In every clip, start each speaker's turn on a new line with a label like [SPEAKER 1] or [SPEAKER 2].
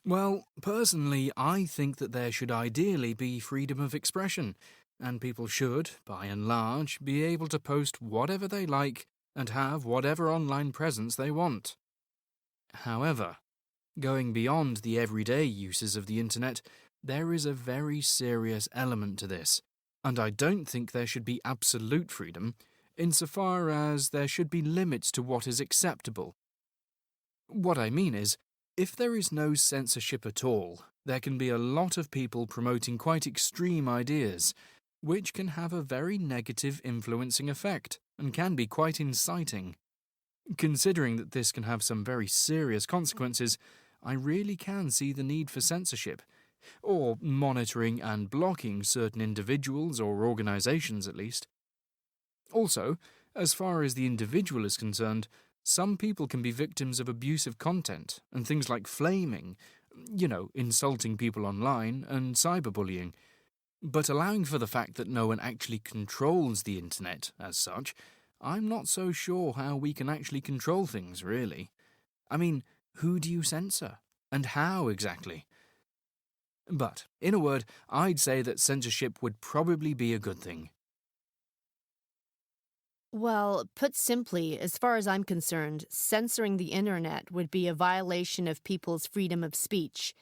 [SPEAKER 1] Well, personally, I think that there should ideally be freedom of expression, and people should, by and large, be able to post whatever they like and have whatever online presence they want. However, going beyond the everyday uses of the internet, there is a very serious element to this, and I don't think there should be absolute freedom, insofar as there should be limits to what is acceptable. What I mean is, if there is no censorship at all, there can be a lot of people promoting quite extreme ideas, which can have a very negative influencing effect and can be quite inciting. Considering that this can have some very serious consequences, I really can see the need for censorship, or monitoring and blocking certain individuals or organizations at least. Also, as far as the individual is concerned, some people can be victims of abusive content and things like flaming, insulting people online, and cyberbullying. But allowing for the fact that no one actually controls the internet as such, I'm not so sure how we can actually control things, really. I mean, who do you censor? And how exactly? But, in a word, I'd say that censorship would probably be a good thing.
[SPEAKER 2] Well, put simply, as far as I'm concerned, censoring the internet would be a violation of people's freedom of speech.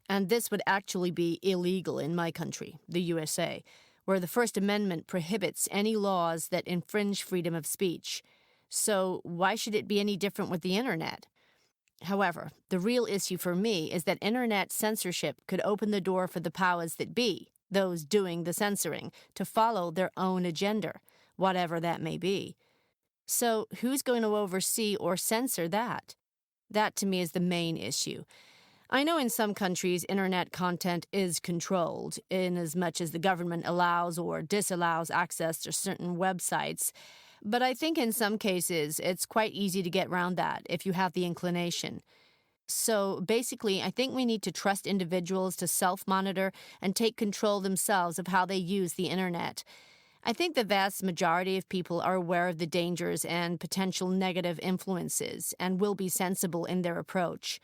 [SPEAKER 2] And this would actually be illegal in my country, the USA, where the First Amendment prohibits any laws that infringe freedom of speech. So why should it be any different with the internet? However, the real issue for me is that internet censorship could open the door for the powers that be, those doing the censoring, to follow their own agenda, whatever that may be. So who's going to oversee or censor that? That to me is the main issue. I know in some countries internet content is controlled, in as much as the government allows or disallows access to certain websites, but I think in some cases it's quite easy to get around that if you have the inclination. So basically, I think we need to trust individuals to self-monitor and take control themselves of how they use the internet. I think the vast majority of people are aware of the dangers and potential negative influences and will be sensible in their approach.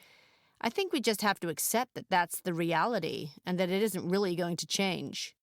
[SPEAKER 2] I think we just have to accept that that's the reality and that it isn't really going to change.